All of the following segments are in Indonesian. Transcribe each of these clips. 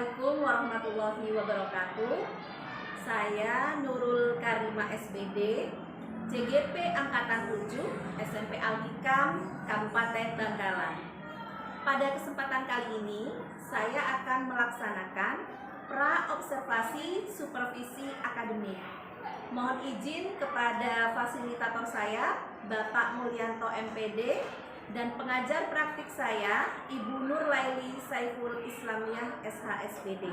Assalamualaikum warahmatullahi wabarakatuh. Saya Nurul Karima SBD, CGP Angkatan 7, SMP Al-Hikam, Kabupaten Bangkalan. Pada kesempatan kali ini, saya akan melaksanakan pra-observasi supervisi akademik. Mohon izin kepada fasilitator saya, Bapak Mulyanto MPD, dan pengajar praktik saya, Ibu Nur Laili Saiful Islamiyah SHSPD.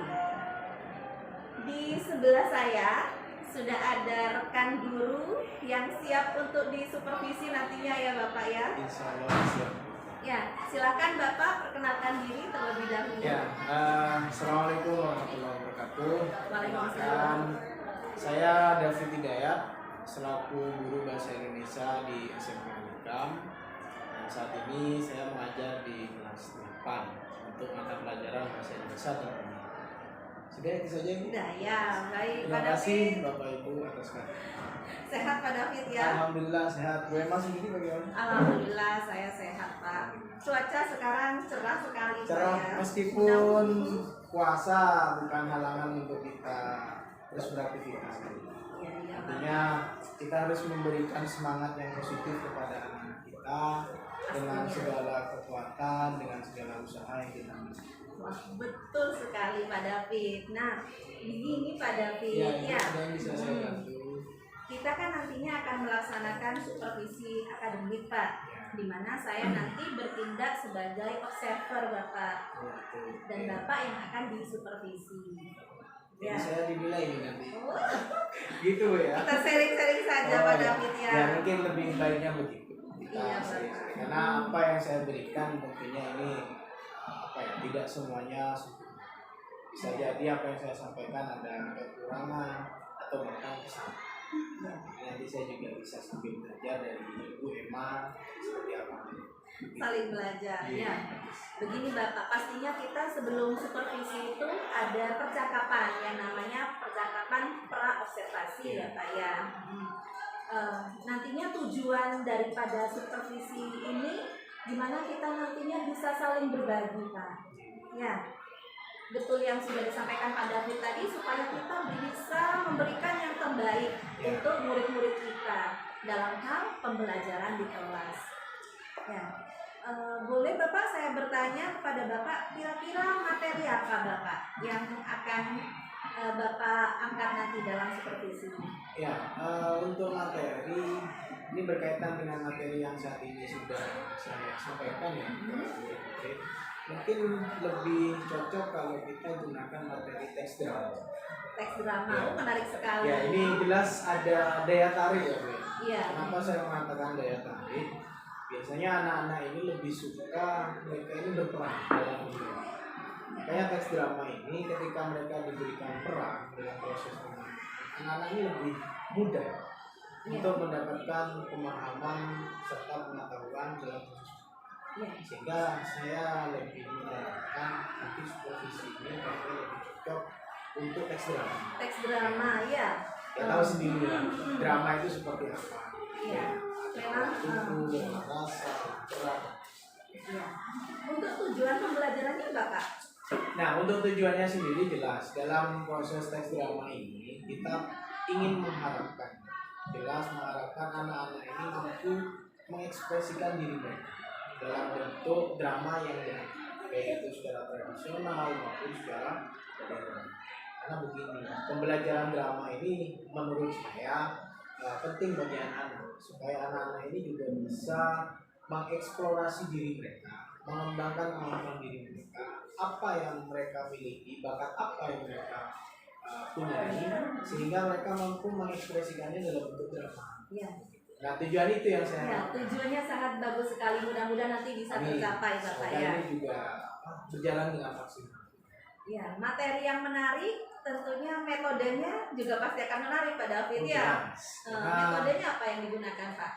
Di sebelah saya sudah ada rekan guru yang siap untuk disupervisi nantinya ya Bapak ya. Insya Allah siap. Ya, silakan Bapak perkenalkan diri terlebih dahulu. Ya, Assalamualaikum warahmatullahi wabarakatuh. Waalaikumsalam. Saya David Hidayat selaku guru bahasa Indonesia di SMP Al-Hikam. Saat ini saya mengajar di kelas 8 untuk mata pelajaran bahasa Indonesia tentunya. Sudah itu saja Bu. Sudah ya, baik. Terima Pak kasih David. Bapak Ibu atas kehadiran. Sehat Pak David ya? Alhamdulillah sehat. Bu Emma sendiri bagaimana? Alhamdulillah saya sehat Pak. Cuaca sekarang cerah sekali Pak Cerah ya. meskipun puasa bukan halangan untuk kita terus beraktivitas. Ya, ya, Pak. Artinya kita harus memberikan semangat yang positif kepada anak-anak kita dengan segala kekuatan, dengan segala usaha yang kita miliki. Wah, betul sekali Pak David. Nah, begini Pak David Ya, ini ya. ada yang bisa saya bantu. Kita kan nantinya akan melaksanakan supervisi akademik Pak, di mana saya nanti bertindak sebagai observer Bapak dan Bapak yang akan disupervisi. Jadi Ya. saya dinilai ini nanti. Oh, Gitu ya. kita sharing-sharing saja Oh, Pak ya. David ya. Ya mungkin lebih baiknya begitu. Kita Iya, sering- Bapak. karena apa yang saya berikan tentunya ini tidak semuanya sempurna. Bisa jadi apa yang saya sampaikan ada kekurangan atau bahkan kesalahan. Nanti saya juga bisa sambil belajar dari Ibu Emma seperti apa. Saling belajar ya. Begini Bapak, pastinya kita sebelum supervisi itu ada percakapan yang namanya percakapan pra-observasi ya Pak ya. Nantinya tujuan daripada supervisi ini gimana kita nantinya bisa saling berbagi Pak. Ya, betul yang sudah disampaikan Pak David tadi, supaya kita bisa memberikan yang terbaik untuk murid-murid kita dalam hal pembelajaran di kelas. Ya, boleh Bapak saya bertanya kepada Bapak, kira-kira materi apa Bapak yang akan Bapak angkat nanti dalam supervisi ini? Ya, untuk materi ini berkaitan dengan materi yang saat ini sudah saya sampaikan ya. Mungkin lebih cocok kalau kita gunakan materi teks drama. Teks drama, Ya. menarik sekali. Ya, ini jelas ada daya tarik ya, Bu. Iya. Kenapa saya mengatakan daya tarik? Biasanya anak-anak ini lebih suka mereka ini berperan dalam film. Makanya teks drama ini ketika mereka diberikan peran dalam proses pemahaman, anak-anak ini lebih mudah untuk mendapatkan pemahaman serta pengetahuan dalam proses. Sehingga saya lebih menyarankan nanti supervisi ini kayaknya lebih cocok untuk teks drama. Teks drama ya. Ya tahu sendiri lah, drama itu seperti apa. Iya. Memang. Itu rasa, berat. Ya. Untuk tujuan pembelajarannya Bapak? Nah, untuk tujuannya sendiri jelas dalam proses teks drama ini kita ingin mengharapkan anak-anak ini mampu mengekspresikan diri mereka dalam bentuk drama yang diangkat, baik itu secara tradisional maupun secara modern. Karena begini, pembelajaran drama ini menurut saya penting bagi anak-anak supaya anak-anak ini juga bisa mengeksplorasi diri mereka, mengembangkan kemampuan diri mereka, apa yang mereka miliki, bakat apa yang mereka punyai, sehingga mereka mampu mengekspresikannya dalam bentuk drama. Ya. Nah, tujuan itu yang saya Ya, tujuannya sangat bagus sekali. Mudah-mudahan nanti bisa tercapai Bapak ya. ini juga berjalan dengan maksimal. Ya, materi yang menarik, tentunya metodenya juga pasti akan menarik Pak David ya. Metodenya apa yang digunakan Pak?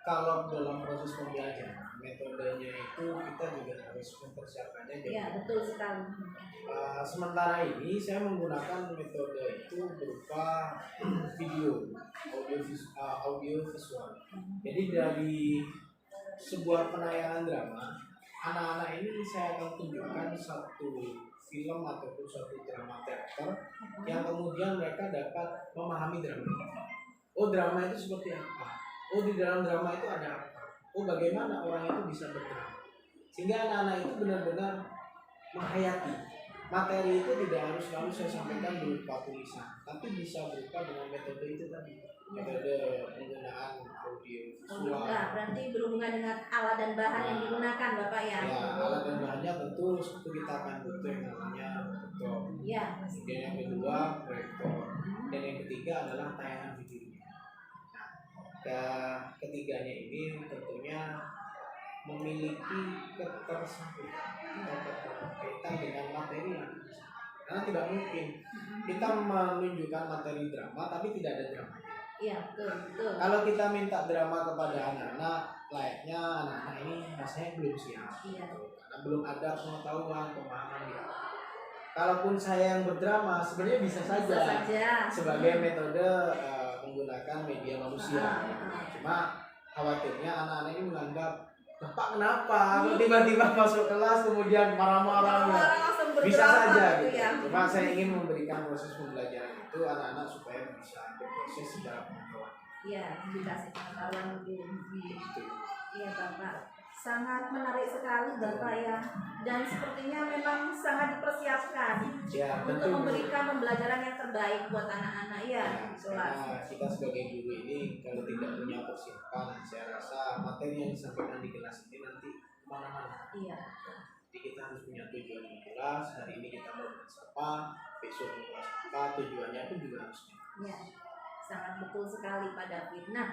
Kalau dalam proses pembelajaran, metodenya itu kita juga harus mempersiapkannya. Ya, betul sekali. Sementara ini saya menggunakan metode itu berupa video, audio visual. Jadi dari sebuah penayangan drama, anak-anak ini saya akan tunjukkan satu film ataupun suatu drama teater yang kemudian mereka dapat memahami drama itu. Oh, drama itu seperti apa? Oh, di dalam drama itu ada apa? Oh, bagaimana orang itu bisa berdrama? Sehingga anak-anak itu benar-benar menghayati materi itu. Tidak harus selalu saya sampaikan berupa tulisan, tapi bisa berupa dengan metode itu tadi, metode penggunaan audio visual. Nah, berarti berhubungan dengan alat dan bahan yang digunakan Bapak ya? Ya, alat dan bahannya tentu itu kita akan butuh yang namanya proyektor. Ya. Kemudian yang kedua proyektor, dan yang ketiga adalah tayangan videonya. Nah, ketiganya ini tentunya memiliki ketersambungan atau keterkaitan dengan materi yang bisa. Karena tidak mungkin kita menunjukkan materi drama tapi tidak ada dramanya. Iya, betul. Kalau kita minta drama kepada anak-anak, layaknya anak-anak ini rasanya belum siap. Iya. Karena belum ada pengetahuan, pemahaman dia. Kalaupun saya yang berdrama, sebenarnya bisa saja sebagai metode menggunakan media manusia. Cuma khawatirnya anak-anak ini menganggap, Bapak kenapa? Tiba-tiba masuk kelas kemudian marah-marah. Bisa saja gitu. Ya. Cuma saya ingin memberikan proses pembelajaran itu anak-anak supaya bisa berproses secara pengetahuan. Iya, dikasih pengetahuan dulu. Gitu. Iya Bapak, sangat menarik sekali Bapak ya. Dan sepertinya memang sangat dipersiapkan Ya, untuk tentu. memberikan pembelajaran yang terbaik buat anak-anak ya. Karena kita sebagai guru ini kalau tidak punya persiapan, saya rasa materi yang disampaikan di kelas ini nanti kemana-mana. Iya. Jadi kita harus punya tujuan yang jelas. Hari ini kita mau bahas apa, besok mau bahas apa, tujuannya pun juga harus jelas. Iya, sangat betul sekali Pak David. Nah,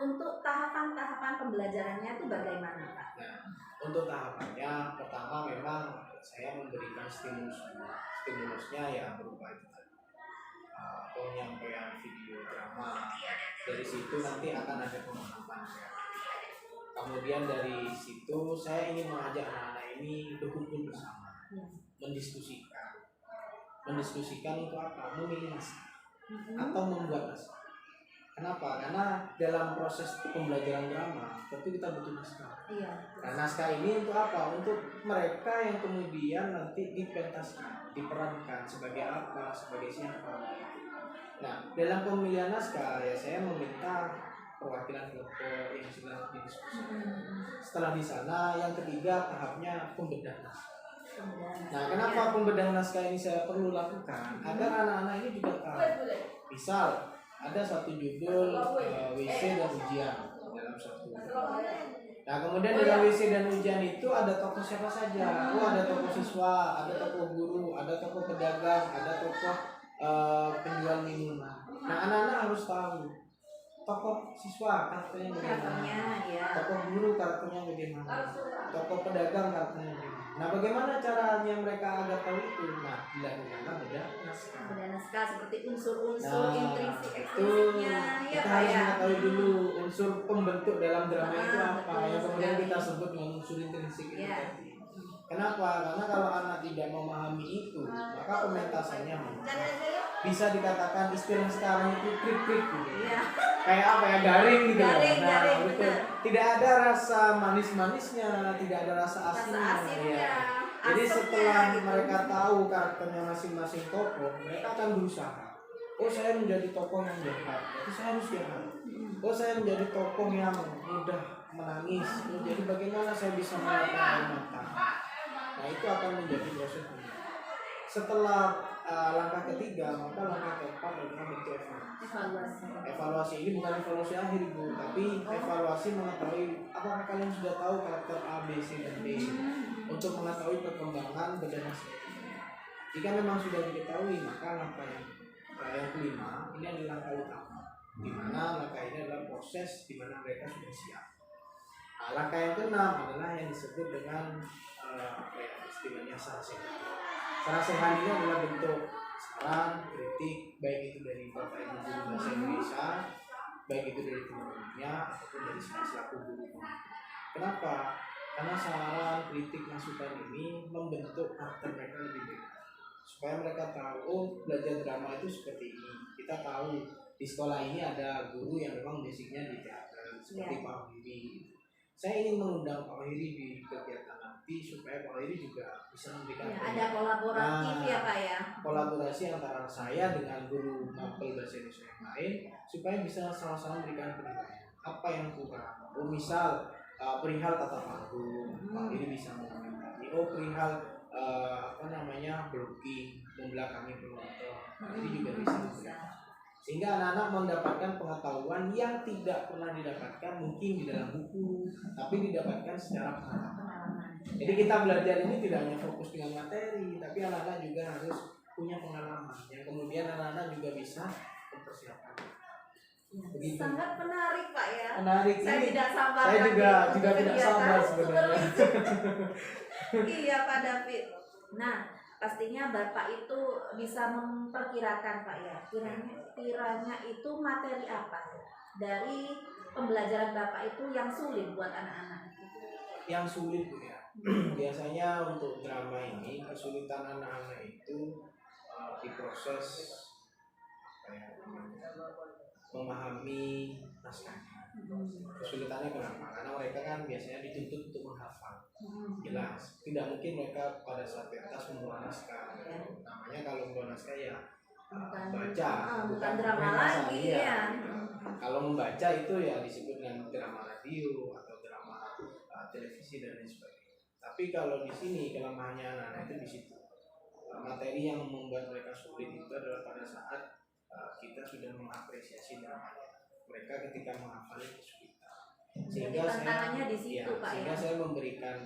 untuk tahapan-tahapan pembelajarannya itu bagaimana Pak? Nah, untuk tahapannya pertama memang saya memberikan stimulus. Stimulusnya ya berupa itu tadi. Penyampaian video drama. Dari situ nanti akan ada pemahaman. Kemudian dari situ saya ingin mengajak anak-anak ini berkumpul bersama, mendiskusikan. Mendiskusikan untuk apa? Memilih naskah atau membuat naskah. Kenapa? Karena dalam proses pembelajaran drama tentu kita butuh naskah. Iya. Nah, naskah ini untuk apa? Untuk mereka yang kemudian nanti dipentaskan, diperankan sebagai apa, sebagai siapa. Nah, dalam pemilihan naskah ya saya meminta perwakilan kelompok yang sedang didiskusikan. Setelah di sana, yang ketiga tahapnya pembedahan naskah. Nah, kenapa pembedahan naskah ini saya perlu lakukan? Agar anak-anak ini juga tahu. Misal ada satu judul WC dan ujian dalam satu. Nah, kemudian dalam WC dan ujian itu ada tokoh siapa saja. Oh, ada tokoh siswa, ada tokoh guru, ada tokoh pedagang, ada tokoh penjual minuman. Nah, anak-anak harus tahu tokoh siswa karakternya bagaimana, tokoh guru karakternya bagaimana, tokoh pedagang karakternya bagaimana. Nah, bagaimana caranya mereka agar tahu itu? Nah, dilakukan beda naskah. Beda naskah seperti unsur-unsur intrinsik itu eksplisitnya, ya kita Pak harus ya. mengetahui dulu unsur pembentuk dalam drama itu apa, betul yang kemudian sekali. kita sebut dengan unsur intrinsik itu Ya. tadi. Kenapa? Karena kalau anak tidak memahami itu, maka pementasannya bisa dikatakan istilah sekarang itu krik-krik gitu. Iya. Kayak apa ya, garing gitu. Garing, Betul. benar. Tidak ada rasa manis-manisnya, tidak ada rasa asinnya. asinnya, Jadi asemnya setelah gitu. mereka tahu karakternya masing-masing tokoh, mereka akan berusaha. Oh, saya menjadi tokoh yang jahat, jadi saya harus jahat. Oh, saya menjadi tokoh yang mudah menangis, jadi bagaimana saya bisa menatap air mata. Nah, itu akan menjadi proses. Setelah langkah ketiga, maka langkah keempat adalah bentuk evaluasi. Evaluasi ini bukan evaluasi akhir, Bu, tapi evaluasi mengetahui apakah kalian sudah tahu karakter A, B, C, dan D untuk mengetahui perkembangan berdasarkan. Jika memang sudah diketahui, maka langkah yang kelima ini adalah langkah utama, di mana langkah ini adalah proses di mana mereka sudah siap. Nah, langkah yang keenam adalah yang disebut dengan istilahnya sarasehan. Sarasehan ini adalah bentuk saran, kritik, baik itu dari Bapak Ibu guru bahasa Indonesia, baik itu dari teman-temannya ataupun dari selaku guru. Kenapa? Karena saran, kritik, masukan ini membentuk karakter mereka lebih baik. Supaya mereka tahu, oh, belajar drama itu seperti ini. Kita tahu di sekolah ini ada guru yang memang basicnya di teater, seperti Pak Wiri. Saya ingin mengundang Pak Wiri di kegiatan nanti supaya Pak Iri juga bisa memberikan Ya, ada kolaboratif ya Pak ya. kolaborasi antara saya dengan guru mapel bahasa Indonesia yang lain supaya bisa sama-sama memberikan penilaian apa yang kurang. Oh misal perihal tata panggung, Pak Iri bisa mengomentari. Oh perihal blocking membelakangi penonton, Pak Iri juga bisa memberikan. Sehingga anak-anak mendapatkan pengetahuan yang tidak pernah didapatkan mungkin di dalam buku, tapi didapatkan secara pengalaman. Jadi kita belajar ini tidak hanya fokus dengan materi, tapi anak-anak juga harus punya pengalaman yang kemudian anak-anak juga bisa mempersiapkan. Ya, sangat menarik Pak ya. Menarik. Saya tidak sabar. Saya juga tidak sabar sebenarnya. Iya Pak David. Nah, pastinya Bapak itu bisa memperkirakan Pak ya. Kiranya itu materi apa dari pembelajaran Bapak itu yang sulit buat anak-anak? Yang sulit Bu ya. Biasanya untuk drama ini kesulitan anak-anak itu diproses memahami naskahnya. Kesulitannya kenapa? Karena mereka kan biasanya dituntut untuk menghafal. Jelas, tidak mungkin mereka pada saat pentas membuat naskah. Namanya kalau membuat naskah ya baca, bukan drama lagi ya. Kalau membaca itu ya disebut dengan drama radio atau drama televisi dan lain sebagainya. Tapi kalau di sini kelemahannya anak-anak itu di situ. Materi yang membuat mereka sulit itu adalah pada saat kita sudah mengapresiasi dramanya. Mereka ketika menghafal itu kesulitan. Sehingga tantangannya di situ Pak sehingga ya. saya memberikan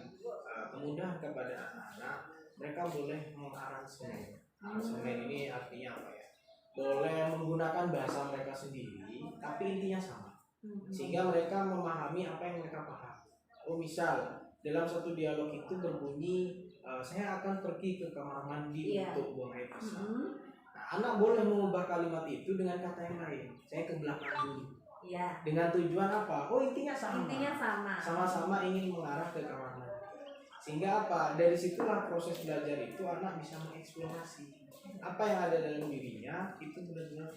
kemudahan kepada anak-anak. Mereka boleh mengaransemen. Aransemen ini artinya apa ya? Boleh menggunakan bahasa mereka sendiri, tapi intinya sama. Sehingga mereka memahami apa yang mereka paham. Oh misal dalam satu dialog itu berbunyi, saya akan pergi ke kamar mandi untuk buang air besar. Nah, anak boleh mengubah kalimat itu dengan kata yang lain. Saya ke belakang dulu. Ya. Dengan tujuan apa? Oh intinya sama. Intinya sama. Sama-sama ingin mengarah ke kamar mandi. Sehingga apa? Dari situlah proses belajar itu anak bisa mengeksplorasi apa yang ada dalam dirinya itu benar-benar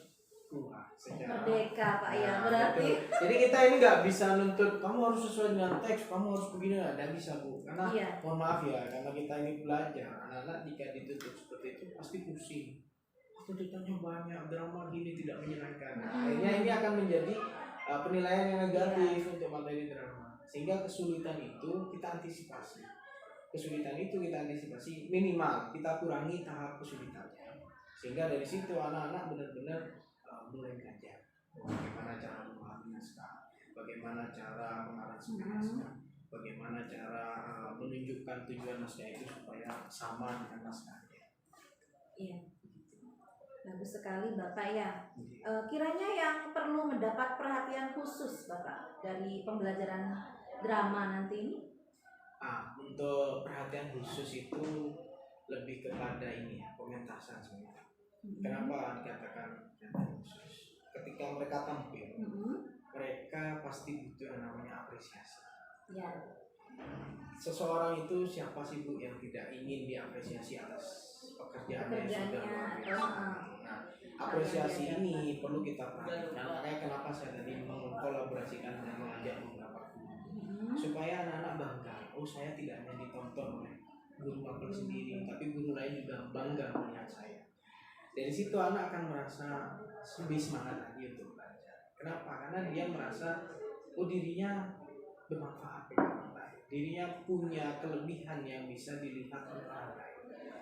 keluar secara merdeka Pak ya berarti. Betul. Jadi kita ini nggak bisa nuntut kamu harus sesuai dengan teks, kamu harus begini, dan bisa Bu. Karena mohon maaf ya, karena kita ini belajar, anak-anak jika dituntut seperti itu pasti pusing. Tuntutannya banyak, drama gini tidak menyenangkan. Akhirnya ini akan menjadi penilaian yang negatif untuk materi drama. Sehingga kesulitan itu kita antisipasi. Minimal kita kurangi tahap kesulitannya. Sehingga dari situ anak-anak benar-benar mulai belajar bagaimana cara memahami naskah, bagaimana cara mengaransemen naskah, bagaimana cara menunjukkan tujuan naskah itu supaya sama dengan naskahnya. Iya, bagus sekali Bapak ya. Kiranya yang perlu mendapat perhatian khusus Bapak dari pembelajaran drama nanti ini? Untuk perhatian khusus itu lebih kepada ini ya, pementasan sebenarnya. Kenapa dikatakan perhatian khusus? Ketika mereka tampil, mereka pasti butuh yang namanya apresiasi. Ya. Seseorang itu siapa sih Bu yang tidak ingin diapresiasi atas pekerjaannya yang sudah luar biasa? Nah, apresiasi ini perlu kita perhatikan. Makanya kenapa saya tadi mengkolaborasikan dan mengajak beberapa guru supaya anak-anak bangga. Oh saya tidak hanya ditonton oleh guru mapel sendiri, tapi guru lain juga bangga melihat saya. Dari situ anak akan merasa lebih semangat lagi untuk belajar. Kenapa? Karena dia merasa dirinya bermanfaat bagi orang lain. Dirinya punya kelebihan yang bisa dilihat oleh orang lain.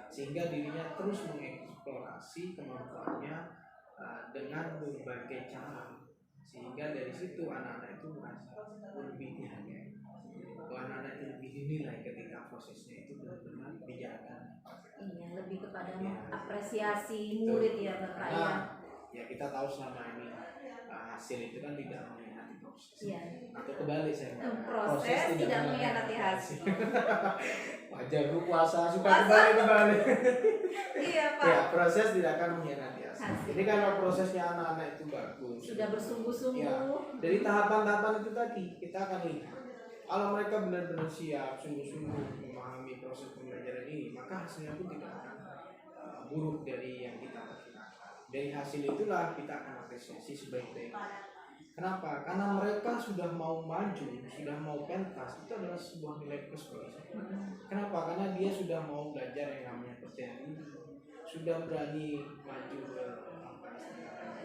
Sehingga dirinya terus mengeksplorasi kemampuannya dengan berbagai cara. Sehingga dari situ anak-anak itu merasa lebih dihargai. Anak-anak itu lebih dinilai ketika prosesnya itu benar-benar dijalankan. Iya, lebih kepada apresiasi murid ya Bapak ya. Ya kita tahu selama ini hasil itu kan tidak mengkhianati proses. Iya. Atau kebalik saya. Proses tidak mengkhianati hasil. Wajar Bu puasa suka kebalik. Iya Pak. Ya proses tidak akan mengkhianati hasil. Jadi kalau prosesnya anak-anak itu bagus. Sudah bersungguh-sungguh. Ya, dari tahapan-tahapan itu tadi kita akan lihat. Kalau mereka benar-benar siap, sungguh-sungguh memahami proses pembelajaran ini, maka hasilnya pun tidak akan buruk dari yang kita perkirakan. Dari hasil itulah kita akan apresiasi sebaik-baiknya. Kenapa? Karena mereka sudah mau maju, sudah mau pentas, itu adalah sebuah nilai plus bagi saya. Kenapa? Karena dia sudah mau belajar yang namanya percaya diri, sudah berani maju ke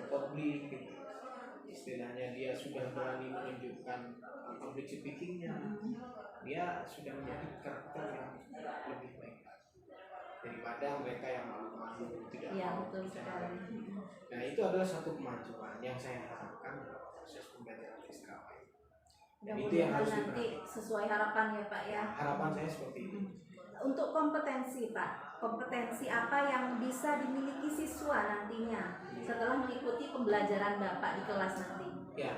publik, gitu. Istilahnya dia sudah berani menunjukkan public speakingnya, dia sudah menjadi karakter yang lebih baik daripada mereka yang malu-malu tidak Iya, mau betul bicara. sekali. Nah itu adalah satu kemajuan yang saya harapkan dalam proses pembelajaran ekstra. Dan itu yang Mudah-mudahan harus nanti diperhatikan. sesuai harapan ya Pak ya. Harapan saya seperti itu. Untuk kompetensi Pak, kompetensi apa yang bisa dimiliki siswa nantinya setelah mengikuti pembelajaran Bapak di kelas nanti? Ya,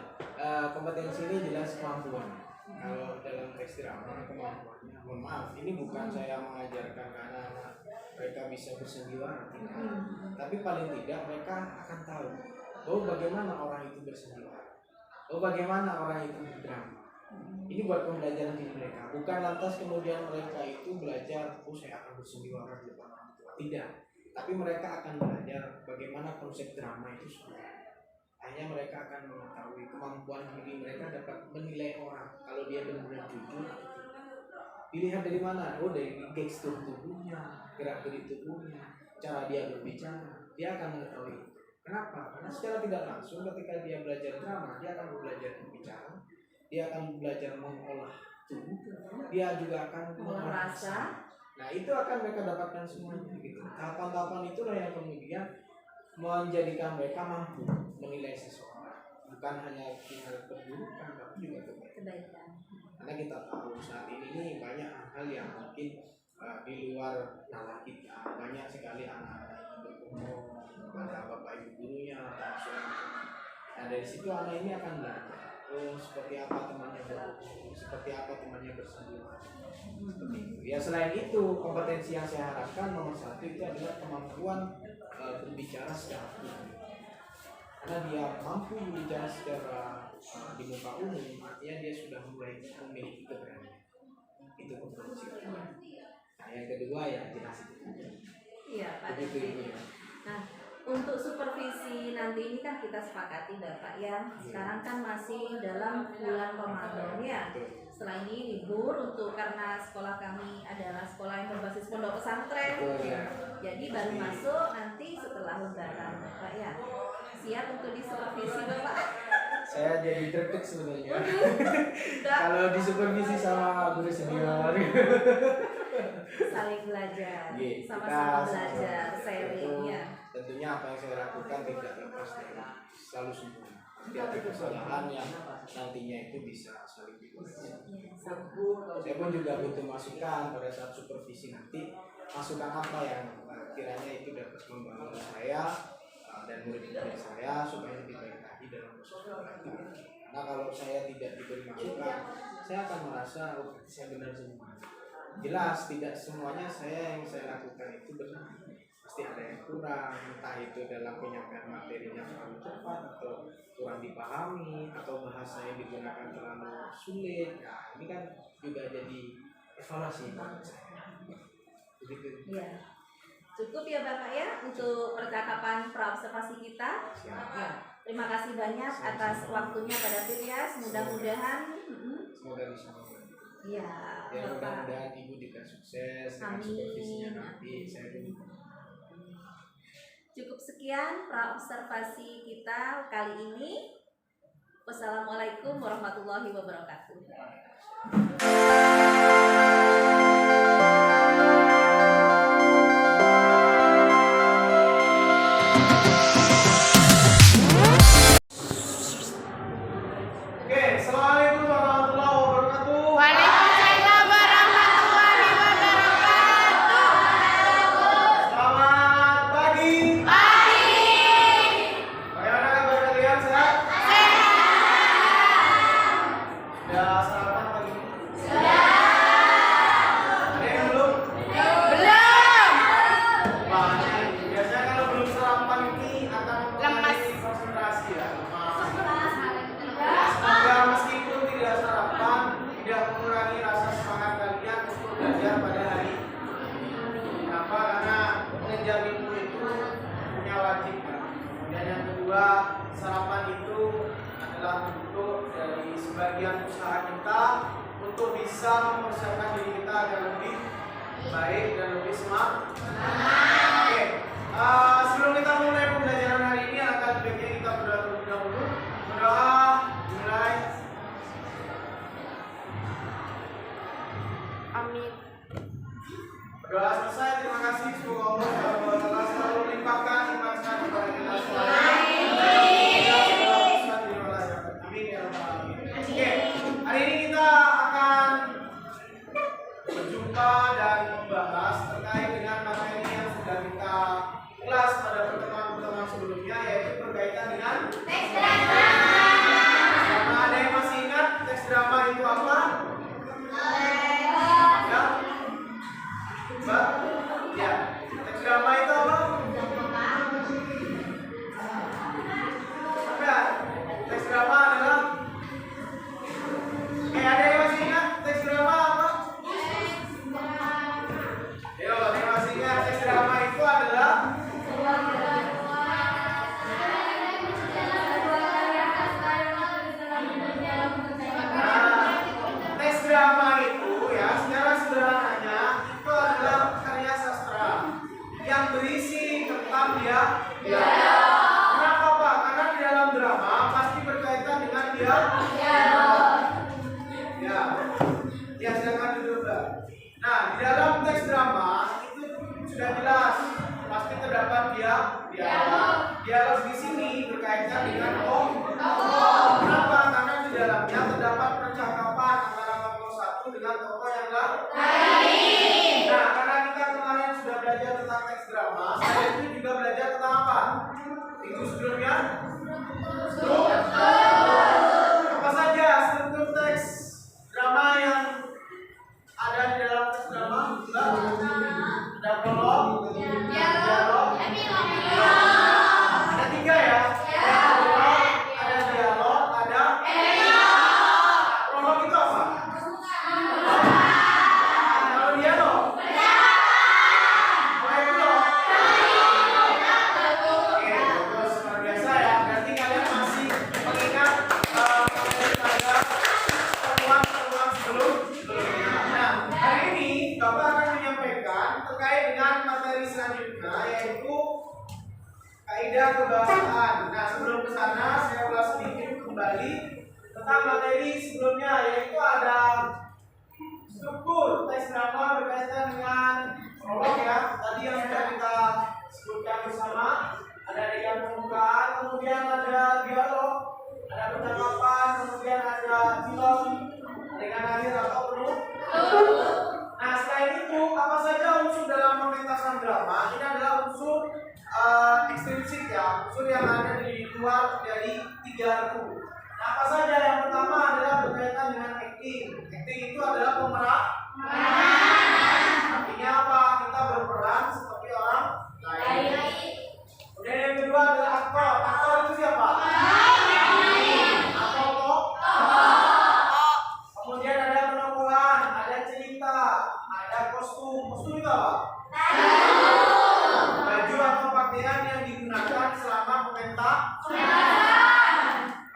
kompetensi ini jelas kemampuan. Kalau dalam teks drama kemampuannya, mohon maaf, ini bukan saya mengajarkan karena mereka bisa bersandiwara, tidak. Tapi paling tidak mereka akan tahu bahwa bagaimana orang itu bersandiwara, bahwa bagaimana orang itu berdrama. Ini buat pembelajaran diri mereka, bukan lantas kemudian mereka itu belajar, oh saya akan bersandiwara di depan orang tua. Tidak, tapi mereka akan belajar bagaimana konsep drama itu sebenarnya. Hanya mereka akan mengetahui kemampuan diri mereka dapat menilai orang kalau dia benar-benar jujur atau tidak. Dilihat dari mana? Oh dari gestur tubuhnya, gerak-gerik tubuhnya, cara dia berbicara, dia akan mengetahui. Kenapa? Karena secara tidak langsung ketika dia belajar drama, dia akan belajar berbicara, dia akan belajar mengolah tubuh, dia juga akan Merasa. Nah itu akan mereka dapatkan semuanya gitu. Tahapan-tahapan itulah yang kemudian menjadikan mereka mampu menilai seseorang, bukan hanya tinggal keburukan tapi juga kebaikan. Karena kita tahu saat ini banyak hal yang mungkin di luar nalar kita, banyak sekali anak-anak yang berkumpul kepada bapak ibu gurunya atau nah dari situ anak ini akan belajar seperti apa temannya berkumpul, seperti apa temannya bersandiwara, seperti itu. Ya selain itu kompetensi yang saya harapkan nomor satu itu adalah kemampuan berbicara secara publik. Karena dia mampu berbicara secara di muka umum, artinya dia sudah mulai memiliki keberanian. Itu kompetensi. Nah yang kedua ya jelas. Iya Pak. Begitu. Nah untuk supervisi nanti ini kan kita sepakati Bapak ya. Sekarang kan masih dalam bulan Ramadan ya. Setelah ini libur karena sekolah kami adalah sekolah yang berbasis pondok pesantren. Jadi baru masuk nanti setelah lebaran Bapak ya. Siap untuk disupervisi Bapak? Saya jadi terkejut sebenarnya. Kalau disupervisi sama guru senior. Saling belajar, Yeah, sama-sama kita belajar, sama-sama sharing ya. Tentunya apa yang saya lakukan tidak lepas dari selalu sempurna. Tidak ada kesalahan yang nantinya itu bisa saling dikoreksi. Saya pun juga butuh masukan pada saat supervisi nanti. Masukan apa yang kiranya itu dapat membangun saya dan murid-murid saya supaya lebih baik lagi dalam proses belajar. Karena kalau saya tidak diberi masukan, saya akan merasa oh saya benar semua. Jelas tidak semuanya yang saya lakukan itu benar. Pasti ada yang kurang, entah itu dalam penyampaian materinya terlalu cepat atau kurang dipahami atau bahasa yang digunakan terlalu sulit. Nah ini kan juga jadi evaluasi buat saya. Begitu. Iya. Cukup ya Bapak ya untuk percakapan praobservasi kita. Ya. Terima kasih banyak atas waktunya pada Firyas. Mudah-mudahan Semoga bisa membantu. ya Ya Bapak. mudah-mudahan ibu juga sukses dengan Amin. supervisinya nanti. Saya pun Cukup sekian praobservasi kita kali ini. Wassalamualaikum warahmatullahi wabarakatuh. Oke, assalamualaikum warahmatullahi wabarakatuh. Waalaikumsalam warahmatullahi wabarakatuh. Selamat pagi. Bagaimana kabar kalian? Sehat? Sudah sarapan pagi ini? Ada yang belum? Banyak. Biasanya kalau belum sarapan ini akan mengurangi konsentrasi ya. Semoga meskipun tidak sarapan, tidak mengurangi rasa semangat kalian untuk belajar pada hari ini. Kenapa? Karena mengejar ilmu itu punya wajib. Dan yang kedua, sarapan itu adalah adalah bentuk dari sebagian usaha kita untuk bisa mempersiapkan diri kita agar lebih baik dan lebih semangat. Oke, sebelum kita mulai pembelajaran hari ini, akan baiknya kita berdoa terlebih dahulu. Berdoa, mulai. Amin. Berdoa selesai. Terima kasih. Semoga Allah selalu melimpahkan nikmat-Nya kepada kita semua. Amin ya rabbal alamin. Oke, hari ini kita akan berjumpa dan membahas terkait dengan materi yang sudah kita kelas pada pertemuan-pertemuan sebelumnya, yaitu berkaitan dengan teks drama. Ada yang masih ingat teks drama itu apa? Ya? Mbak? Ya. Teks drama itu apa? Apa ya? Teks drama adalah ada yang masih ingat teks drama apa? Ayo, ada yang masih ingat teks drama itu adalah teks drama itu ya secara sederhananya itu adalah karya sastra yang berisi tentang dialog. Kenapa Pak? Karena di dalam drama pasti berkaitan dengan dialog. Ya, silakan duduk Mbak. Nah, di dalam teks drama itu sudah jelas pasti terdapat dialog. Dialog di sini berkaitan dengan tokoh. Kenapa? Karena di dalamnya terdapat percakapan antara tokoh satu dengan tokoh yang lain. Nah, karena kita kemarin sudah belajar tentang teks drama, saya itu juga belajar tentang apa? Minggu sebelumnya? Apa saja struktur teks drama yang ada di dalam teks drama? Ada prolog, dialog, ada 3 ya? Ada prolog, ada dialog, ada prolog itu apa? Kalau dialog? Apa itu loh? Oke, bagus, luar biasa ya. Berarti kalian masih mengingat pada pertemuan sebelumnya. Nah, hari ini Bapak akan menyampaikan terkait dengan materi selanjutnya, yaitu kaidah kebahasaan. Nah, sebelum ke sana saya ulas sedikit kembali tentang materi sebelumnya, yaitu ada struktur teks drama berkaitan dengan prolog ya. Tadi yang sudah kita sebutkan bersama, ada adegan pembukaan, kemudian ada dialog, ada percakapan, kemudian ada film, adegan akhir atau penutup. Nah, selain itu, apa saja unsur dalam pementasan drama? Ini adalah unsur ekstrinsik ya, unsur yang ada di luar dari 3 itu. Nah, apa saja? Yang pertama adalah berkaitan dengan acting. Acting itu adalah pemeran. Artinya apa? Kita berperan seperti orang lain. Kemudian yang kedua adalah aktor. Aktor itu siapa? Aktor tokoh. Kemudian ada penokohan, ada cerita, ada kostum. Kostum itu apa? Baju atau pakaian yang digunakan selama pementasan.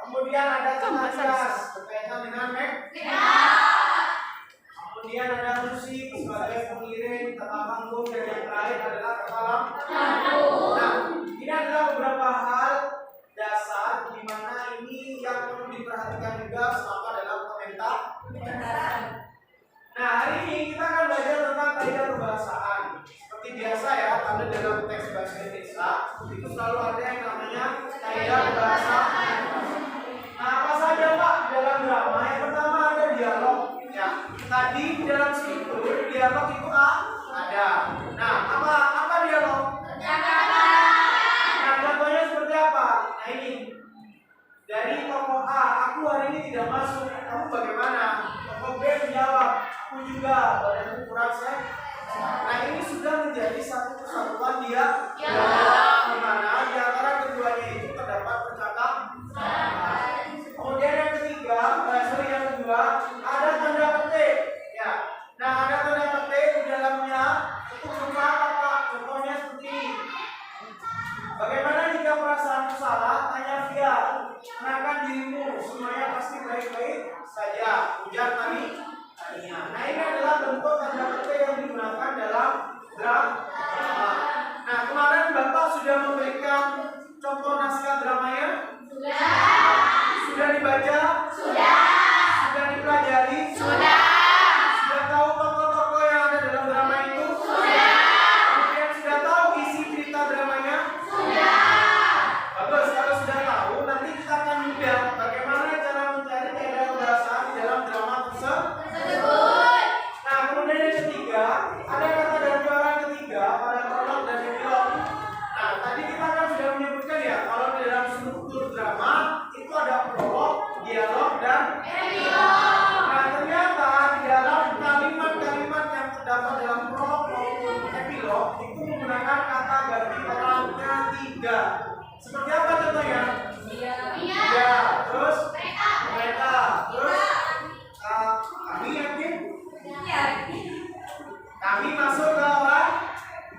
Kemudian ada jas berkaitan dengan make. Kemudian ada musik sebagai pengiring, tata panggung, dan yang terakhir adalah tata lampu. Nah, ini adalah beberapa hal dasar di mana ini yang perlu diperhatikan juga selama dalam pementasan. Nah, hari ini kita akan belajar tentang kaidah kebahasaan. Seperti biasa ya, kalau dalam teks bahasa Indonesia itu selalu ada yang namanya kaidah kebahasaan. Nah, apa saja Pak dalam drama? Yang pertama ada dialog. Ya, tadi di dalam struktur dialog itu ada. Nah, apa dialog? Nah, contohnya seperti apa? Nah, ini dari tokoh A, aku hari ini tidak masuk. Kamu bagaimana? Tokoh B menjawab, aku juga. Badanku kurang sehat. Nah, ini sudah menjadi satu kesatuan dia. Di mana di antara keduanya itu terdapat percakapan. Kemudian yang ketiga, yang kedua, ada tanda petik. Ya. Nah, ada tanda petik di dalamnya itu berupa apa? Contohnya seperti ini. Bagaimana jika perasaanmu salah? Tanya dia. tenangkan dirimu, semuanya pasti baik-baik saja. Ujar tadi Tania. Nah, ini adalah bentuk tanda petik yang digunakan dalam drama. Nah, kemarin Bapak sudah memberikan contoh naskah dramanya? Sudah dibaca? Sudah dipelajari? Sudah tahu tokoh-tokoh yang ada dalam drama itu? Kemudian sudah tahu isi cerita dramanya? Bagus, kalau sudah tahu, nanti kita akan mudah bagaimana cara mencari kaidah kebahasaan di dalam drama tersebut. Nah, kemudian yang ketiga, ada kata ganti orang ketiga pada prolog dan epilog. Nah, tadi kita kan sudah menyebutkan ya, kalau di dalam struktur drama itu ada prolog, dialog, dan epilog. Nah, ternyata di dalam kalimat-kalimat yang terdapat dalam prolog maupun epilog itu menggunakan kata ganti orang ketiga. Seperti apa contohnya? Ya, terus mereka, terus kami yakin? Kami masuk ke orang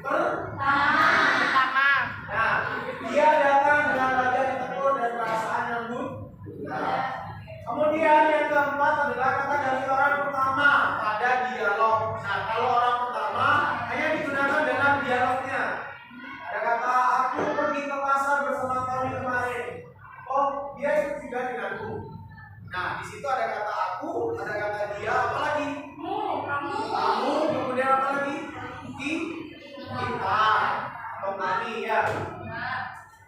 pertama. Nah, dia datang dengan wajah ditegur dan perasaan yang mudah. Kemudian yang keempat adalah kata ganti orang pertama pada dialog. Nah, kalau orang pertama hanya digunakan dalam dialognya. Ada kata aku pergi ke pasar bersama Tony kemarin. Oh, dia ikut juga denganku. Nah, di situ ada kata aku, ada kata dia, apa lagi? Kamu, kemudian apa lagi? Kita atau kami ya.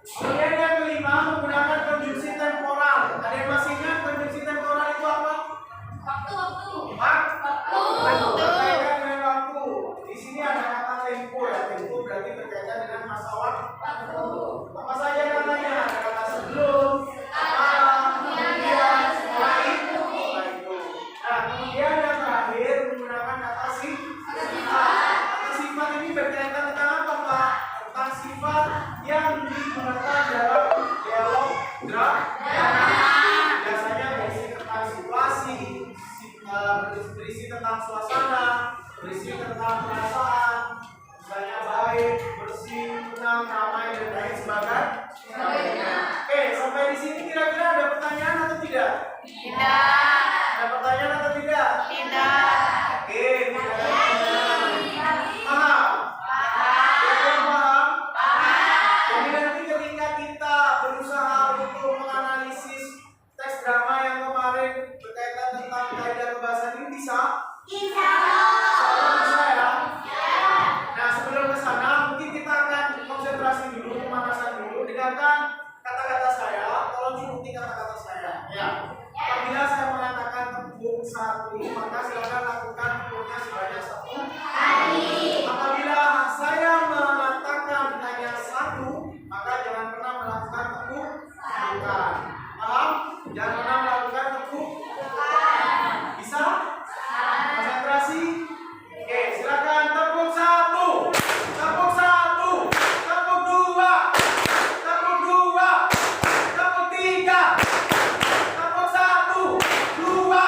Kemudian yang kelima menggunakan konjungsi temporal. Ada yang masih ingat konjungsi temporal itu apa? Waktu. Berkaitan dengan waktu. Di sini ada kata tempo ya. Tempo berarti berkaitan dengan masa waktu. Apa saja katanya? Ada kata sebelum, kemudian, setelah itu. Nah, kemudian yang terakhir menggunakan kata sifat. Kata sifat ini berkaitan tentang apa, Pak? Tentang sifat yang digunakan dalam dialog drama. Biasanya berisi tentang situasi, berisi tentang suasana, berisi tentang perasaan, misalnya baik, bersih, tenang, ramai, dan lain sebagainya. Oke, sampai di sini kira-kira ada pertanyaan atau tidak? Ada pertanyaan atau tidak? Oke, tidak ada pertanyaan. Paham? Paham? Jadi nanti ketika kita berusaha untuk menganalisis teks drama yang kemarin berkaitan tentang kaidah kebahasaan ini bisa? Bisa ya? Nah, sebelum ke sana mungkin kita akan konsentrasi dulu, pemanasan dulu. Dengarkan kata-kata saya, tolong ikuti kata-kata saya. Ya. Apabila saya mengatakan tepuk satu, maka silakan lakukan tepuknya sebanyak satu kali. Apabila saya mengatakan hanya satu, maka jangan pernah melakukan tepukan. Paham? Jangan pernah melakukan tepukan. Bisa? Konsentrasi? Oke, silakan tepuk satu, tepuk satu, tepuk dua, tepuk dua, tepuk tiga, tepuk satu, dua.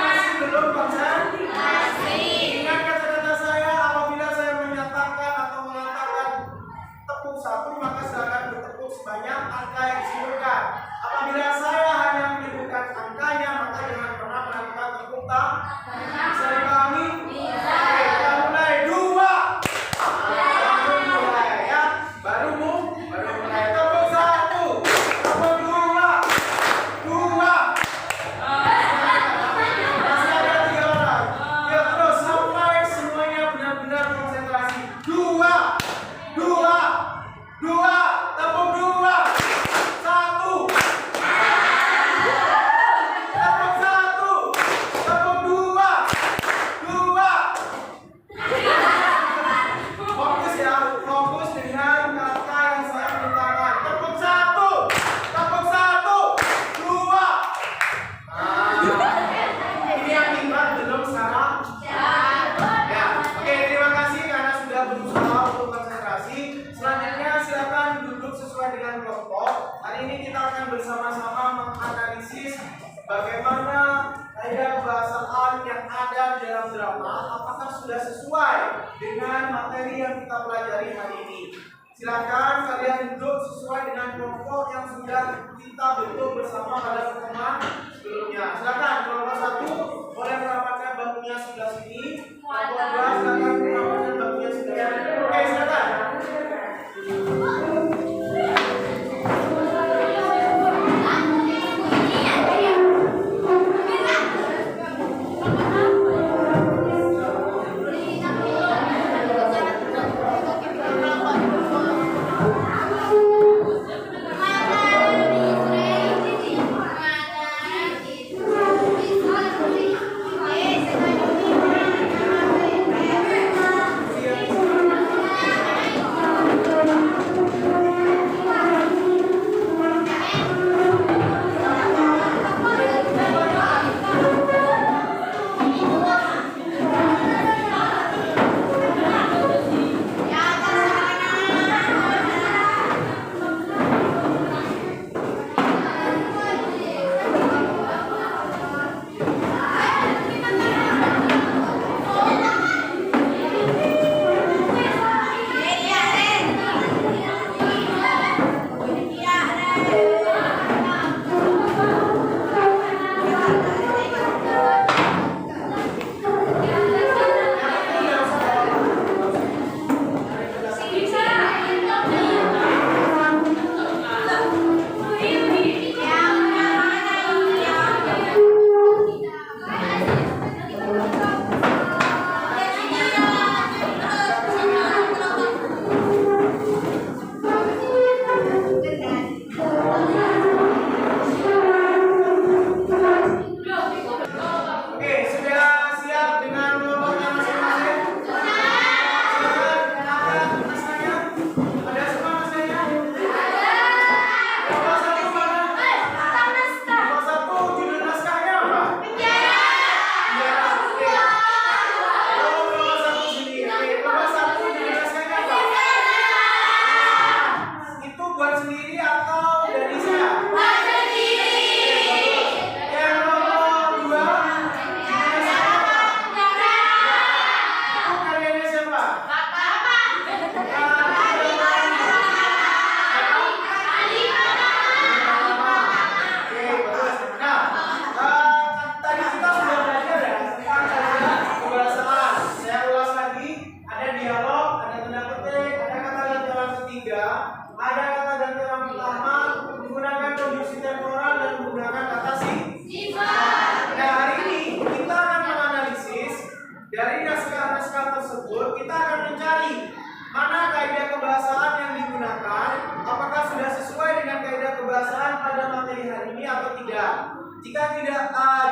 Masih belum konsen? Ingat kata-kata saya, apabila saya menyatakan atau mengatakan tepuk satu, maka silakan bertepuk sebanyak angka yang disebutkan. Apabila saya hanya menyebutkan angkanya, maka jangan pernah melakukan tepuk tangan. Bisa dipahami? Bisa. Oke, kita mulai. Dua. Baru mulai ya. Baru mulai. Tepuk satu. Tepuk dua. Dua. Masih ada 3 orang. Ya, terus sampai semuanya benar-benar konsentrasi. Dua. Tepuk dua. Satu. Tepuk satu. Tepuk dua. Fokus ya, fokus dengan kata yang saya perintahkan. Tepuk satu. Dua. Ini yang imbang belum sekarang. Ya, oke, terima kasih karena sudah berusaha untuk konsentrasi. Selanjutnya silakan duduk sesuai dengan kelompok. Hari ini kita akan bersama-sama menganalisis bagaimana kaidah kebahasaan yang ada di dalam drama apakah sudah sesuai dengan materi yang kita pelajari hari ini. Silakan kalian duduk sesuai dengan kelompok yang sudah kita bentuk bersama pada pertemuan sebelumnya. Silakan kelompok 1 boleh merapatkan bangkunya sebelah sini. Kelompok 2 silakan merapatkan bangkunya sebelah sini. Oke, silakan.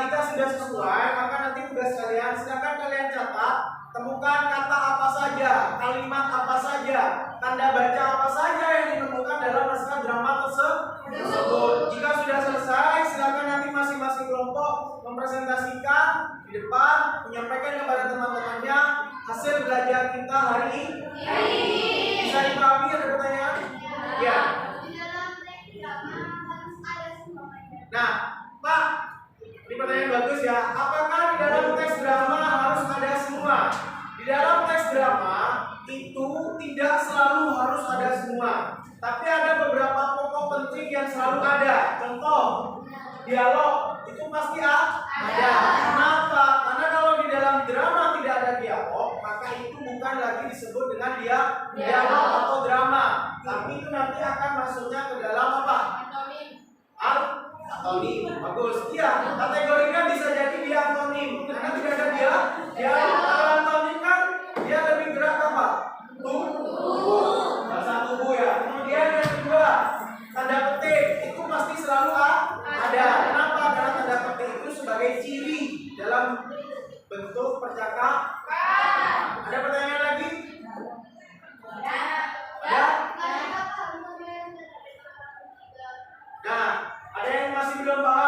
Jika sudah sesuai, maka nanti tugas kalian silakan kalian catat, temukan kata apa saja, kalimat apa saja, tanda baca apa saja yang ditemukan dalam naskah drama tersebut. Jika sudah selesai, silakan nanti masing-masing kelompok mempresentasikan di depan, menyampaikan kepada teman-temannya hasil belajar kita hari ini. Bisa dipahami? Ada pertanyaan? Ya. Nah, Pak, ini pertanyaan bagus ya. Apakah di dalam teks drama harus ada semua? Di dalam teks drama itu tidak selalu harus ada semua, tapi ada beberapa pokok penting yang selalu ada. Contoh, dialog itu pasti ada. Kenapa? Karena kalau di dalam drama tidak ada dialog, maka itu bukan lagi disebut dengan dialog atau drama, tapi itu nanti akan masuknya ke dalam apa? Antonim. Bagus. Iya, kategorinya bisa jadi dia antonim karena tidak ada dia kalau antonim kan dia lebih gerak apa? Tubuh. Bahasa tubuh ya. Kemudian yang kedua, tanda petik itu pasti selalu ada. Kenapa? Karena tanda petik itu sebagai ciri dalam bentuk percakapan. Ada pertanyaan lagi? Ada? Nah, ada yang masih belum paham?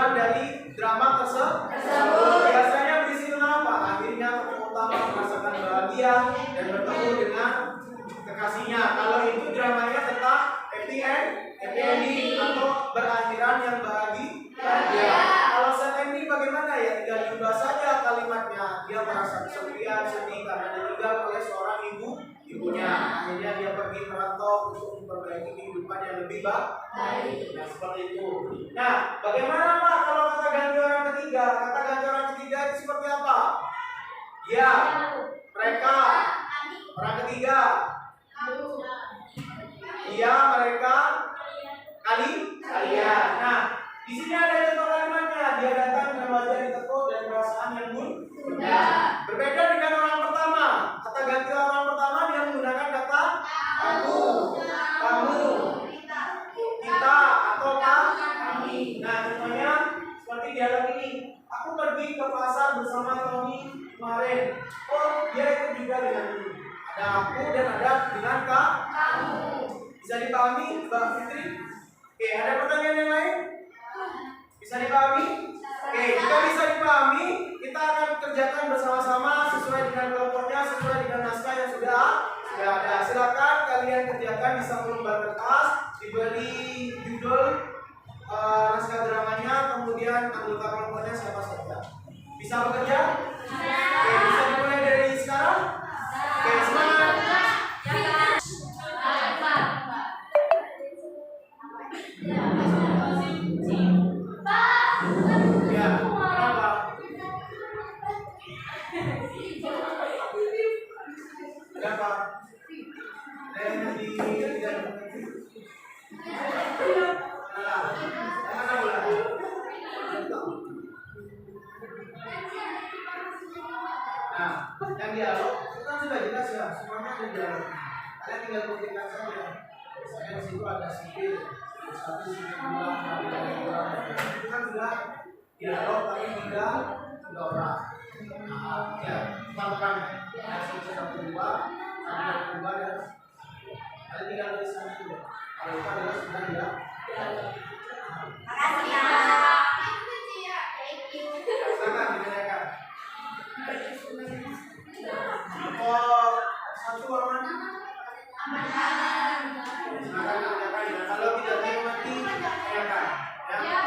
tujuan dari drama tersebut. Biasanya berisi tentang apa? Akhirnya tokoh utama merasakan bahagia dan bertemu dengan kekasihnya. Kalau itu dramanya tentang happy ending atau berakhiran yang bahagia. Kalau sad ending bagaimana ya? Tinggal diubah saja kalimatnya. Dia merasa kesepian, sedih karena ditinggal oleh seorang ibunya. Akhirnya dia pergi merantau untuk memperbaiki kehidupan yang lebih baik. Nah, seperti itu. Nah, bagaimana Pak kalau kata ganti orang ketiga? Kata ganti orang ketiga itu seperti apa? Ya, mereka. Orang ketiga. Iya, mereka. Kalian. Nah, di sini ada contoh kalimatnya. Dia datang dengan wajah ditekuk dan perasaan yang bunda. Berbeda dengan orang pertama. Kata ganti orang pertama dia menggunakan kata kamu, kita atau kami. Nah, contohnya seperti dialog ini. Aku pergi ke pasar bersama Tony kemarin. Oh, dia ikut juga dengan ini. Ada aku dan ada dengan kamu. Bisa dipahami, Mbak Fitri? Oke, ada pertanyaan yang lain? Bisa dipahami? Oke, jika bisa dipahami, kita akan kerjakan bersama-sama sesuai dengan kelompoknya, sesuai dengan naskah yang sudah ada. Silakan kalian kerjakan di sampul lembar kertas, diberi judul naskah dramanya, kemudian anggota kelompoknya siapa saja. Bisa bekerja? Oke, bisa dimulai dari sekarang? Oke, semangat. Ya, kenapa? Kenapa? Tidak Nah, yang dialog itu kan sudah jelas ya, semuanya ada dialog. Kalian tinggal buktikan saja. Misalnya di situ ada sipil, satu sipil dua, itu kan sudah dialog tapi tiga orang. Ya, teman-teman, yang sipil satu dua, dan ada tinggal dari sana juga. Kalau itu adalah sudah dialog. Makasih ya. Silakan ditanyakan. Oh, satu aman. Silakan tanyakan ya. Kalau tidak mengerti, tanyakan. Ya.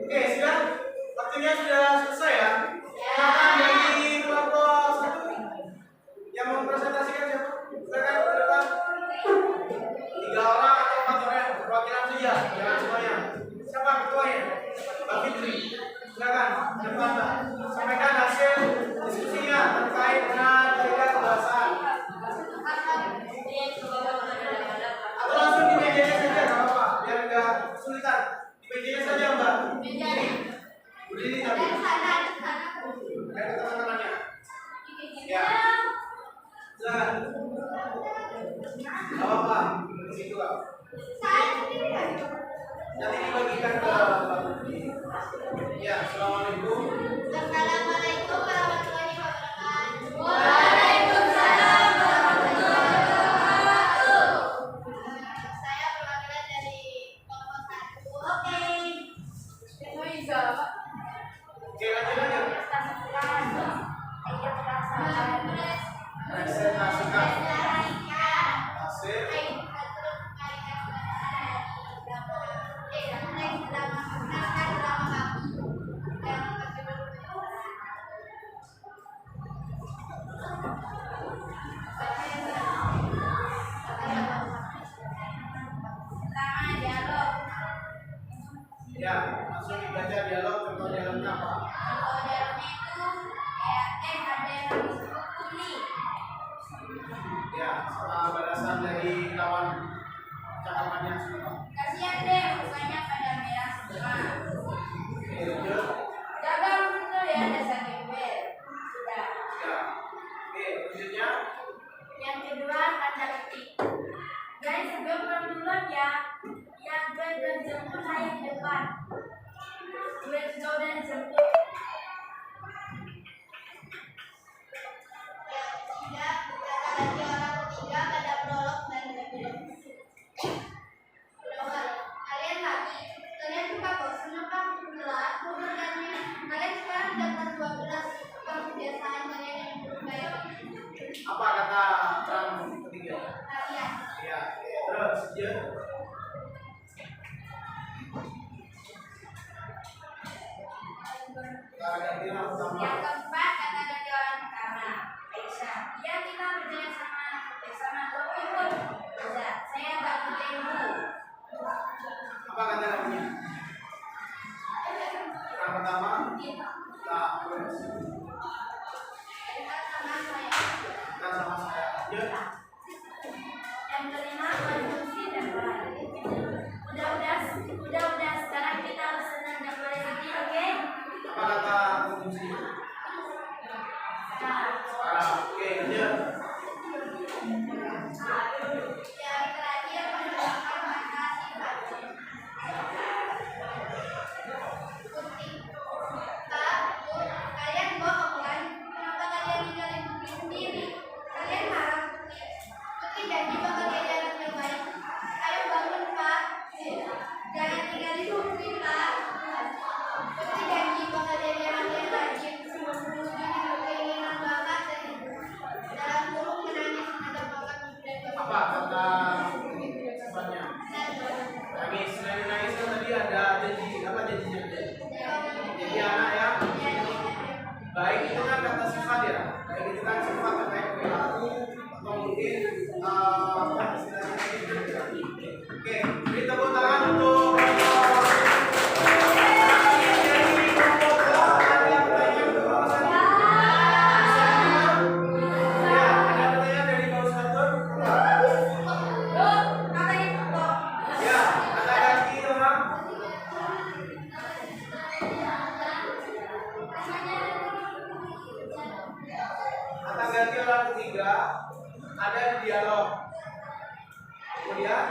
Oke, sudah. Waktunya sudah selesai ya. Silakan dari kelompok satu yang mau presentasikan siapa? Silakan ke depan. 3 orang atau 4 orang, perwakilan saja, jangan semuanya. Siapa ketuanya? Mbak Fitri. Silakan ke depan Mbak. Sampaikan hasil diskusinya terkait dengan tarikan kebangsaan. Atau langsung di mejanya saja, nggak apa-apa, biar nggak kesulitan. Di mejanya saja Mbak. Berdiri tapi. Lihat ke teman-temannya. Ya. Silakan. Nggak apa-apa, di situ Kak. Nanti dibagikan ke Mbak Putri. Ya, assalamualaikum. Assalamualaikum warahmatullahi wabarakatuh. Waalaikumsalam warahmatullahi wabarakatuh. Saya perwakilan dari kelompok 1. Oke, Oke, lanjut aja. Presentasikan hasil ya, langsung dibaca dialog, contoh dialognya apa? Ya, sama balasan dari lawan cakapannya semua. Kasihan deh, mukanya pada merah semua. Oke, lanjut. Jaga betul ya, dasar gembel. Sudah. Ya. Oke, lanjutnya. Yang kedua, tanda petik. Saya sebelum pulang duluan ya. Yang dan jemput saya di depan. Gue jauh dan jemput. Yang ketiga, kata orang ketiga pada prolog dan epilogi. Kalian lagi, kalian suka bosan apa? Kelas, berganti. Kalian sekarang dapat 12 kebiasaan kalian yang berubah. Apa kata orang ketiga? Kalian. Ya, terus ya. Ganti yang pertama. Yang keempat kata dari orang pertama, Aisyah. Ya kita berjalan bersama Tuhan. Bisa. Saya tak bertemu. Apa kata lainnya? Yang pertama, tak terus. Kita sama saya. Kita sama saya. Ya. Yang kelima konsumsi dan mulai. Udah. Sekarang kita harus senang dan mulai sedih, oke? Apa kata konsumsi? Sekarang. Oke, ya. Yang terakhir menunjukkan mana sifat. Putih. Kak, kalian bohong kan? Kenapa kalian ninggalin Putih sendiri? Kalian marah Putih. Putih janji bakal diajarin yang baik. Ayo bangun Pak. Jangan tinggalin Putih Pak. Putih janji bakal diajarin yang rajin. Mewujudkan keinginan bapak dan ibu. Dalam kurung menangis menghadap bapak ibu dan bapak. Apa kata sifatnya? Nangis, nangis kan tadi ada janji. Apa janjinya? Jadi anak ya. Baik itu kan kata sifat ya. Baik itu kan sifat terkait perilaku atau mungkin apa istilahnya? Oke, beri tepuk tangan untuk kata ganti orang ketiga ada di dialog. Kemudian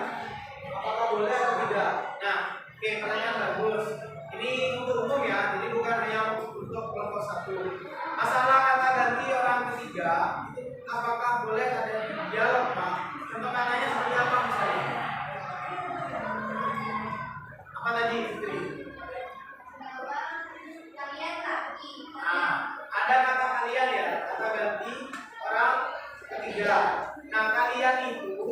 apakah boleh atau tidak? Nah, oke, pertanyaan bagus. Ini untuk umum ya, jadi bukan hanya untuk kelompok satu. Masalah kata ganti orang ketiga itu apakah boleh ada di dialog, Pak? Contoh katanya seperti apa misalnya? Apa tadi, Fitri? Kalian laki. Nah, ada kata kalian ya, kata ganti orang ketiga. Nah, kalian itu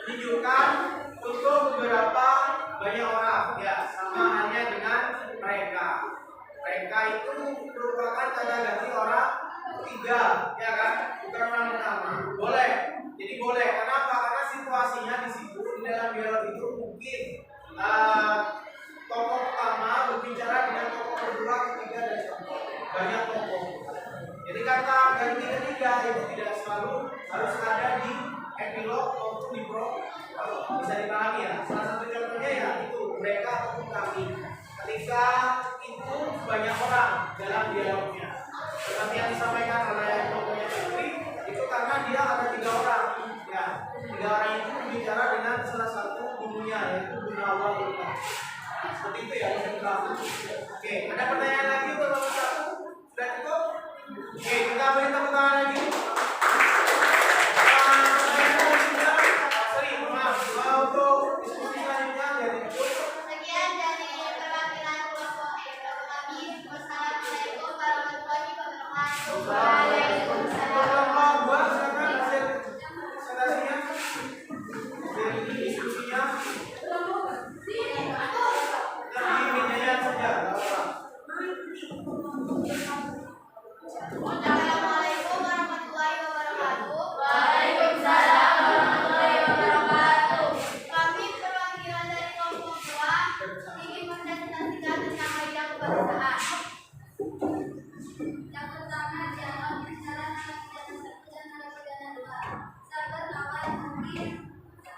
menunjukkan untuk beberapa banyak orang ya, sama halnya dengan mereka. Mereka itu merupakan kata ganti orang ketiga, ya kan? Bukan orang pertama. Boleh. Jadi boleh. Kenapa? Karena situasinya di situ di dalam dialog itu mungkin tokoh pertama berbicara dengan tokoh kedua, ketiga dan seterusnya. Banyak tokoh. Jadi kata ganti ketiga itu tidak selalu harus ada di epilog maupun di prolog. Bisa dipahami ya. Salah satu contohnya ya itu mereka ataupun kami. Ketika itu banyak orang dalam dialognya. Seperti yang disampaikan oleh tokohnya Fitri, itu karena dia ada 3 orang. Ya, 3 orang itu berbicara dengan salah satu gurunya yaitu Guru Awal Guru. Seperti itu ya, bisa dipahami. Oke, ada pertanyaan lagi untuk nomor 1? Sudah cukup? Oke, kita beri tepuk tangan lagi. Untuk diskusi selanjutnya dari itu. Sekian dari perwakilan kelompok kami. Wassalamualaikum warahmatullahi wabarakatuh. Waalaikumsalam. Kelompok 2 silakan hasil presentasinya. Jadi diskusinya dari meja saja. Assalamualaikum warahmatullahi wabarakatuh. Waalaikumsalam warahmatullahi wabarakatuh. Kami perwakilan dari kelompok 2 ingin mempresentasikan tentang bidang kebangsaan. Yang pertama dialog bicara narapidana 1 dan narapidana 2. Sabar lawan mungkin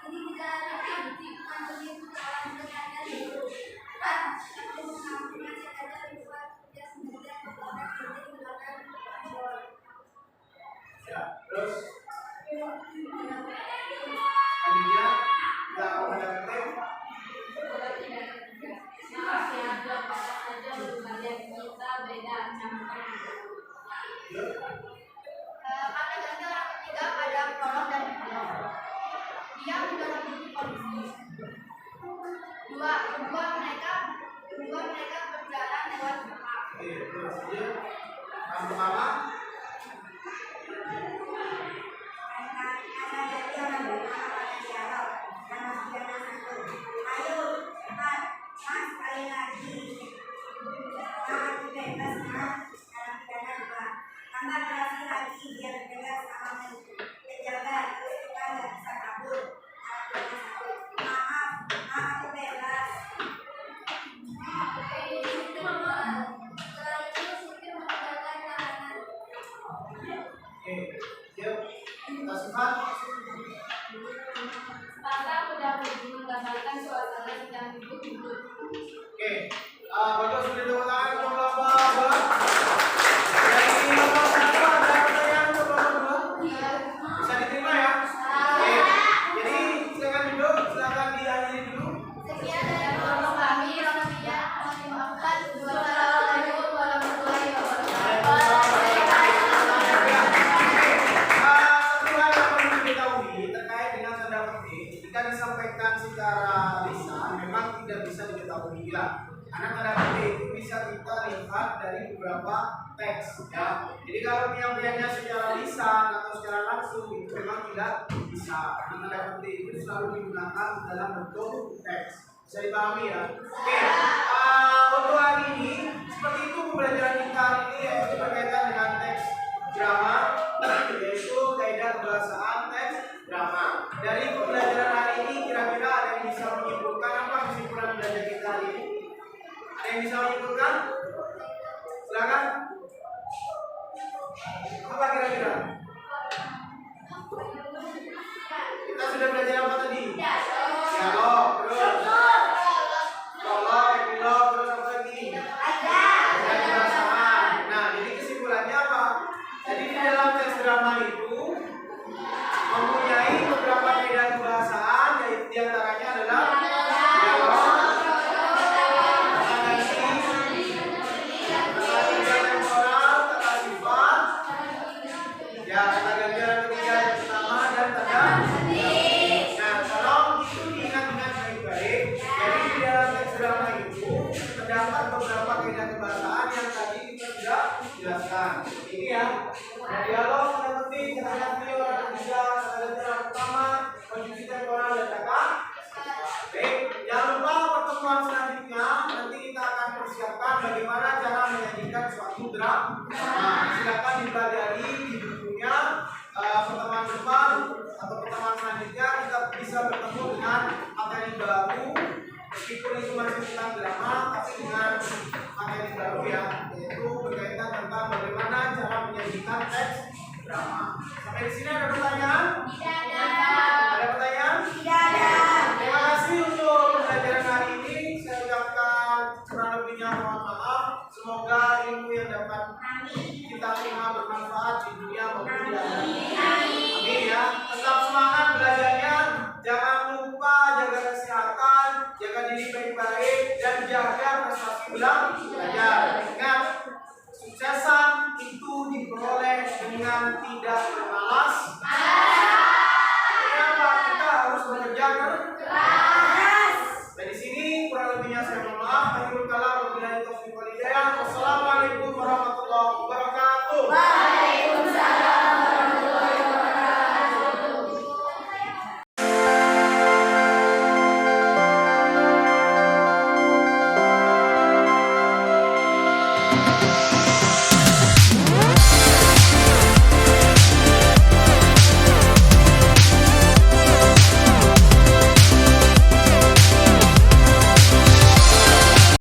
ini tidak ada bukti bukan begitu kawan berkata dulu. Kan aku mengambil masih ada ribuan tugas kemudian orang berarti menggunakan Ya, terus Yang pertama, oke, siap. Kita simpan. Sepatah sudah pergi menggambarkan suasana sedang ribut-ribut. Oke, Bapak sudah tepuk tangan untuk lomba. Dari lomba satu ada pertanyaan untuk lomba 2? Bisa diterima ya? Oke, jadi silakan duduk, silakan diakhiri dulu. Sekian dari kelompok kami, Romatia, mohon dimaafkan. Wassalamualaikum warahmatullahi wabarakatuh. Satu hal yang perlu diketahui terkait dengan tanda petik, jika disampaikan secara lisan memang tidak bisa diketahui hilang. Karena tanda petik itu bisa kita lihat dari beberapa teks, ya. Jadi kalau penyampaiannya secara lisan atau secara langsung itu memang tidak bisa. Karena tanda petik itu selalu digunakan dalam bentuk teks. Bisa dipahami ya? Oke, untuk hari ini seperti itu pembelajaran kita hari ini yaitu berkaitan dengan teks drama, yaitu kaidah kebahasaan teks drama. Dari pembelajaran hari ini kira-kira ada yang bisa menyimpulkan apa kesimpulan belajar kita hari ini? Ada yang bisa menyimpulkan? Silakan. Apa kira-kira? Kita sudah belajar apa tadi? Dialog, terus prolog, epilog, terus apa lagi? Kaidah kebahasaan. Nah, jadi kesimpulannya apa? Jadi di dalam teks drama itu mempunyai beberapa kaidah kebahasaan, yaitu diantaranya adalah dialog, kata temporal, kata sifat, ya kata ganti yang ketiga yang pertama dan tanda. Nah, tolong itu diingat-ingat baik-baik. Jadi di dalam teks drama itu terdapat beberapa kaidah kebahasaan yang tadi kita sudah jelaskan. Ini ya. Ada dialog, kata penting, kata ganti orang ketiga, kata ganti orang pertama, konjungsi temporal dan kata. Baik, jangan lupa pertemuan selanjutnya nanti kita akan persiapkan bagaimana cara menyajikan suatu drama. Nah, silakan dipelajari di bukunya. Pertemuan depan atau pertemuan selanjutnya kita bisa bertemu dengan materi baru, meskipun itu masih tentang drama tapi dengan materi baru ya, yaitu berkaitan tentang bagaimana cara menyajikan teks drama. Sampai di sini ada pertanyaan? Tidak ada. Ada pertanyaan? Tidak ada. Terima kasih untuk pembelajaran hari ini. Saya ucapkan kurang lebihnya mohon maaf. Semoga ilmu yang dapat kita terima bermanfaat di dunia maupun di akhirat. Amin ya. Tetap semangat belajarnya. Jangan lupa jaga kesehatan, jaga diri baik-baik, dan jaga prestasi belajar. Ingat, suksesan itu diperoleh dengan tidak bermalas. Kenapa? Kita harus bekerja keras. Dari sini kurang lebihnya saya mohon maaf. Akhirul kalam wabillahi taufiq wal hidayah.